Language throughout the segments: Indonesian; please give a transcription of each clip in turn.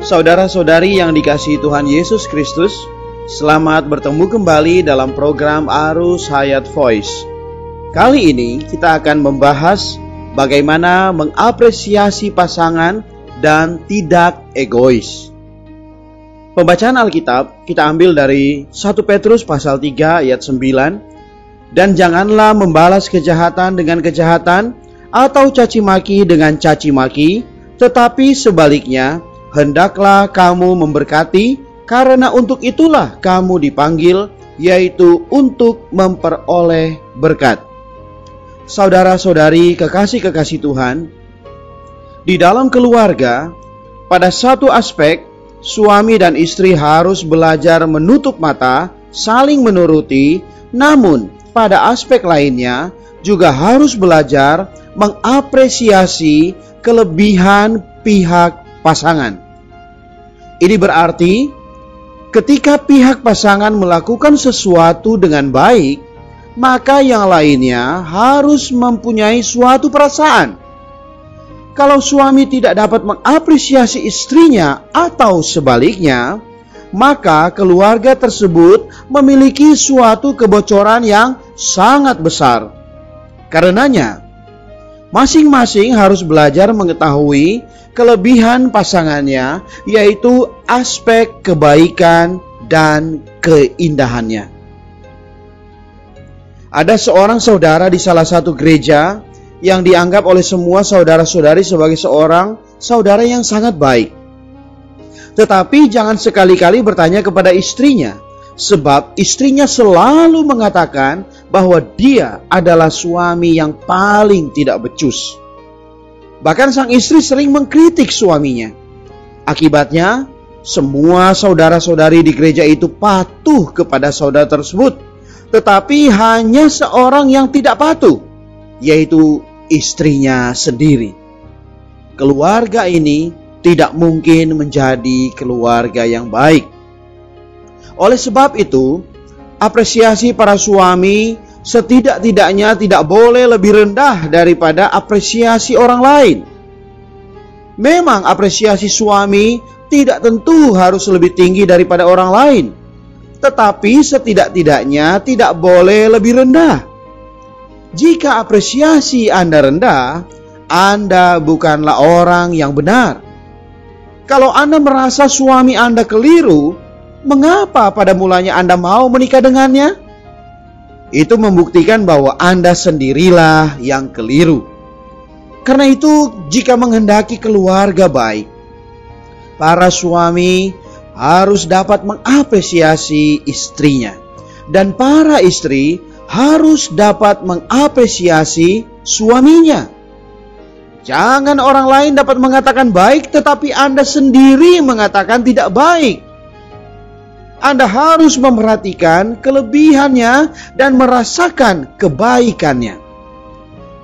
Saudara-saudari yang dikasihi Tuhan Yesus Kristus, selamat bertemu kembali dalam program Arus Hayat Voice. Kali ini kita akan membahas bagaimana mengapresiasi pasangan dan tidak egois. Pembacaan Alkitab kita ambil dari 1 Petrus pasal 3 ayat 9. Dan janganlah membalas kejahatan dengan kejahatan atau caci maki dengan caci maki, tetapi sebaliknya hendaklah kamu memberkati, karena untuk itulah kamu dipanggil, yaitu untuk memperoleh berkat. Saudara-saudari kekasih-kekasih Tuhan, di dalam keluarga, pada satu aspek, suami dan istri harus belajar menutup mata, saling menuruti, namun pada aspek lainnya juga harus belajar mengapresiasi kelebihan pihak pasangan. Ini berarti ketika pihak pasangan melakukan sesuatu dengan baik, maka yang lainnya harus mempunyai suatu perasaan. Kalau suami tidak dapat mengapresiasi istrinya atau sebaliknya, maka keluarga tersebut memiliki suatu kebocoran yang sangat besar. Karenanya, masing-masing harus belajar mengetahui kelebihan pasangannya, yaitu aspek kebaikan dan keindahannya. Ada seorang saudara di salah satu gereja yang dianggap oleh semua saudara-saudari sebagai seorang saudara yang sangat baik. Tetapi jangan sekali-kali bertanya kepada istrinya, sebab istrinya selalu mengatakan bahwa dia adalah suami yang paling tidak becus. Bahkan sang istri sering mengkritik suaminya. Akibatnya, semua saudara-saudari di gereja itu patuh kepada saudara tersebut. Tetapi hanya seorang yang tidak patuh, yaitu istrinya sendiri. Keluarga ini tidak mungkin menjadi keluarga yang baik. Oleh sebab itu, apresiasi para suami setidak-tidaknya tidak boleh lebih rendah daripada apresiasi orang lain. Memang apresiasi suami tidak tentu harus lebih tinggi daripada orang lain, tetapi setidak-tidaknya tidak boleh lebih rendah. Jika apresiasi Anda rendah, Anda bukanlah orang yang benar. Kalau Anda merasa suami Anda keliru, mengapa pada mulanya Anda mau menikah dengannya? Itu membuktikan bahwa Anda sendirilah yang keliru. Karena itu, jika menghendaki keluarga baik, para suami harus dapat mengapresiasi istrinya, dan para istri harus dapat mengapresiasi suaminya. Jangan orang lain dapat mengatakan baik, tetapi Anda sendiri mengatakan tidak baik. Anda harus memperhatikan kelebihannya dan merasakan kebaikannya.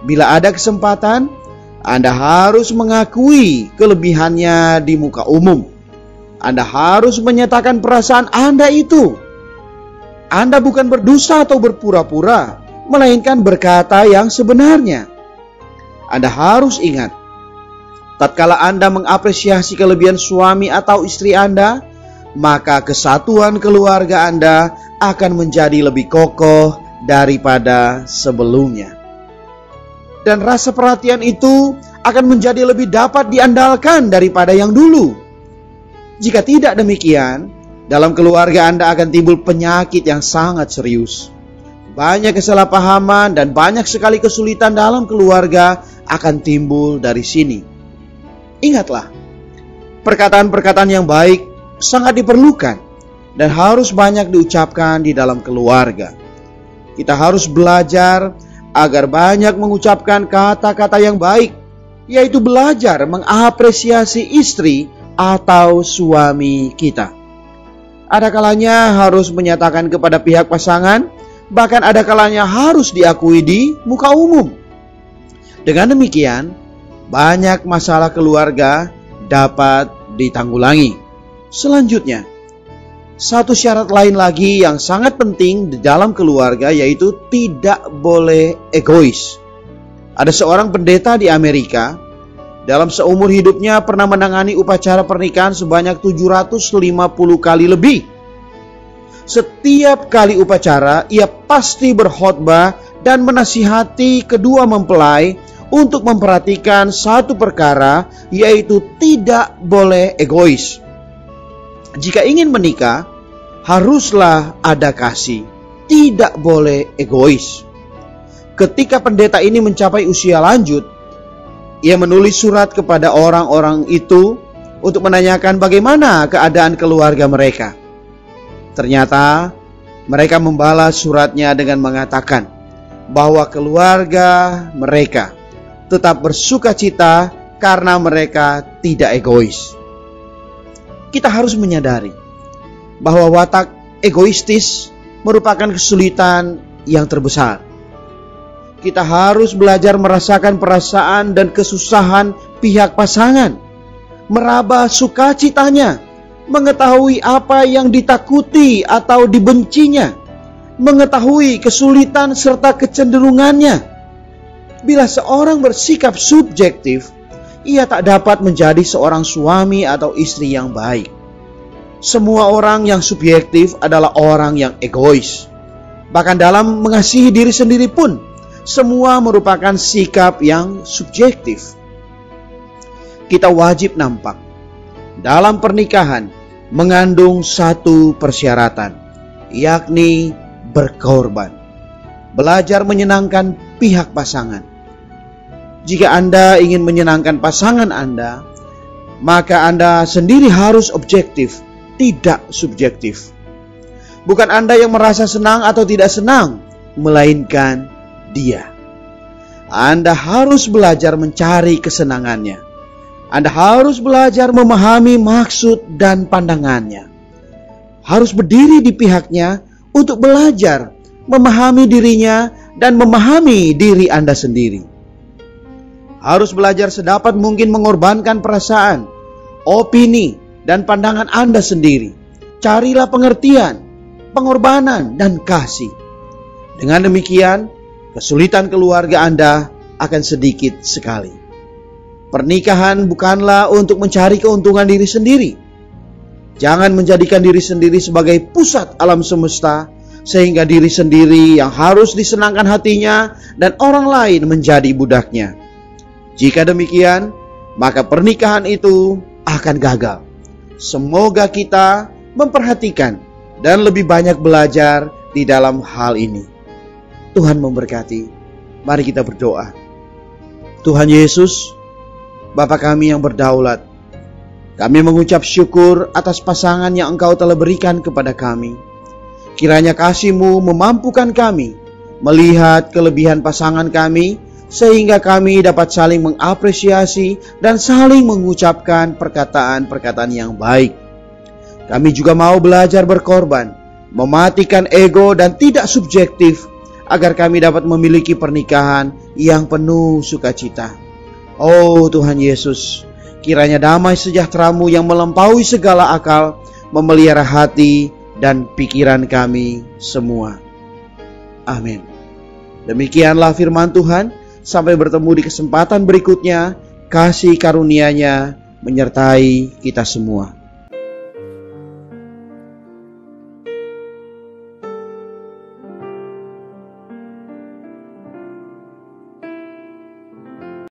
Bila ada kesempatan, Anda harus mengakui kelebihannya di muka umum. Anda harus menyatakan perasaan Anda itu. Anda bukan berdusta atau berpura-pura, melainkan berkata yang sebenarnya. Anda harus ingat, tatkala Anda mengapresiasi kelebihan suami atau istri Anda, maka kesatuan keluarga Anda akan menjadi lebih kokoh daripada sebelumnya. Dan rasa perhatian itu akan menjadi lebih dapat diandalkan daripada yang dulu. Jika tidak demikian, dalam keluarga Anda akan timbul penyakit yang sangat serius. Banyak kesalahpahaman dan banyak sekali kesulitan dalam keluarga akan timbul dari sini. Ingatlah, perkataan-perkataan yang baik sangat diperlukan dan harus banyak diucapkan di dalam keluarga. Kita harus belajar agar banyak mengucapkan kata-kata yang baik, yaitu belajar mengapresiasi istri atau suami kita. Ada kalanya harus menyatakan kepada pihak pasangan, bahkan ada kalanya harus diakui di muka umum. Dengan demikian, banyak masalah keluarga dapat ditanggulangi. Selanjutnya, satu syarat lain lagi yang sangat penting di dalam keluarga, yaitu tidak boleh egois. Ada seorang pendeta di Amerika dalam seumur hidupnya pernah menangani upacara pernikahan sebanyak 750 kali lebih. Setiap kali upacara, ia pasti berkhotbah dan menasihati kedua mempelai untuk memperhatikan satu perkara, yaitu tidak boleh egois. Jika ingin menikah, haruslah ada kasih, tidak boleh egois. Ketika pendeta ini mencapai usia lanjut, ia menulis surat kepada orang-orang itu untuk menanyakan bagaimana keadaan keluarga mereka. Ternyata mereka membalas suratnya dengan mengatakan bahwa keluarga mereka tetap bersuka cita karena mereka tidak egois. Kita harus menyadari bahwa watak egoistis merupakan kesulitan yang terbesar. Kita harus belajar merasakan perasaan dan kesusahan pihak pasangan, meraba sukacitanya, mengetahui apa yang ditakuti atau dibencinya, mengetahui kesulitan serta kecenderungannya. Bila seorang bersikap subjektif, ia tak dapat menjadi seorang suami atau istri yang baik. Semua orang yang subjektif adalah orang yang egois. Bahkan dalam mengasihi diri sendiri pun, semua merupakan sikap yang subjektif. Kita wajib nampak dalam pernikahan mengandung satu persyaratan, yakni berkorban. Belajar menyenangkan pihak pasangan. Jika Anda ingin menyenangkan pasangan Anda, maka Anda sendiri harus objektif, tidak subjektif. Bukan Anda yang merasa senang atau tidak senang, melainkan dia. Anda harus belajar mencari kesenangannya. Anda harus belajar memahami maksud dan pandangannya. Harus berdiri di pihaknya untuk belajar memahami dirinya dan memahami diri Anda sendiri. Harus belajar sedapat mungkin mengorbankan perasaan, opini, dan pandangan Anda sendiri. Carilah pengertian, pengorbanan, dan kasih. Dengan demikian, kesulitan keluarga Anda akan sedikit sekali. Pernikahan bukanlah untuk mencari keuntungan diri sendiri. Jangan menjadikan diri sendiri sebagai pusat alam semesta, sehingga diri sendiri yang harus disenangkan hatinya dan orang lain menjadi budaknya. Jika demikian, maka pernikahan itu akan gagal. Semoga kita memperhatikan dan lebih banyak belajar di dalam hal ini. Tuhan memberkati. Mari kita berdoa. Tuhan Yesus, Bapa kami yang berdaulat, kami mengucap syukur atas pasangan yang Engkau telah berikan kepada kami. Kiranya kasih-Mu memampukan kami melihat kelebihan pasangan kami, sehingga kami dapat saling mengapresiasi dan saling mengucapkan perkataan-perkataan yang baik. Kami juga mau belajar berkorban, mematikan ego dan tidak subjektif, agar kami dapat memiliki pernikahan yang penuh sukacita. Oh Tuhan Yesus, kiranya damai sejahtera-Mu yang melampaui segala akal memelihara hati dan pikiran kami semua. Amin. Demikianlah firman Tuhan. Sampai bertemu di kesempatan berikutnya. Kasih karunia-Nya menyertai kita semua.